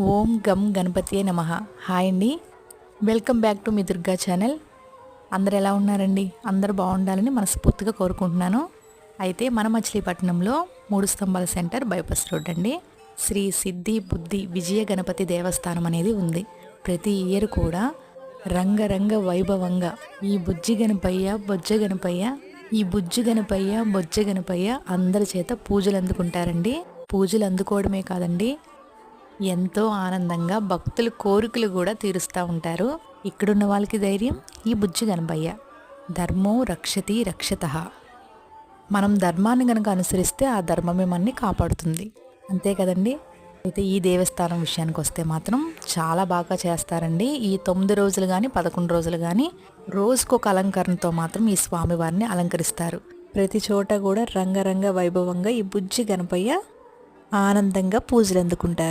ఓం గం గణపతియే నమః. హాయ్ అండి, welcome back to me Durga channel. అందరు ఎలా ఉన్నారండి? అందరూ బాగుండాలని మనస్ఫూర్తిగా కోరుకుంటున్నాను. అయితే మన మచిలీపట్నంలో 3 స్తంభాల సెంటర్ బైపాస్ రోడ్ అండి, శ్రీ సిద్ధి బుద్ధి విజయ గణపతి దేవస్థానం అనేది ఉంది. ప్రతి ఇయర్ కూడా రంగరంగ వైభవంగా ఈ బుజ్జి గణపయ్య బొజ్జ గణపయ్య బొజ్జ గణపయ్య అందరి చేత పూజలు అందుకుంటారండి. పూజలు అందుకోవడమే కాదండి, ఎంతో ఆనందంగా భక్తుల కోరికలు కూడా తీరుస్తూ ఉంటారు. ఇక్కడున్న వాళ్ళకి ధైర్యం ఈ బుజ్జి గణపయ్య. ధర్మో రక్షతి రక్షతః. మనం ధర్మాన్ని గనక అనుసరిస్తే ఆ ధర్మమే మనని కాపాడుతుంది, అంతే కదండి. అయితే ఈ దేవస్థానం విషయానికి వస్తే మాత్రం చాలా బాగా చేస్తారండి. ఈ 9 రోజులు కానీ 11 రోజులు కానీ రోజుకొక అలంకరణతో మాత్రం ఈ స్వామివారిని అలంకరిస్తారు. ప్రతి చోట కూడా రంగరంగ వైభవంగా ఈ బుజ్జి గణపయ్య ఆనందంగా పూజలు అందుకుంటారు.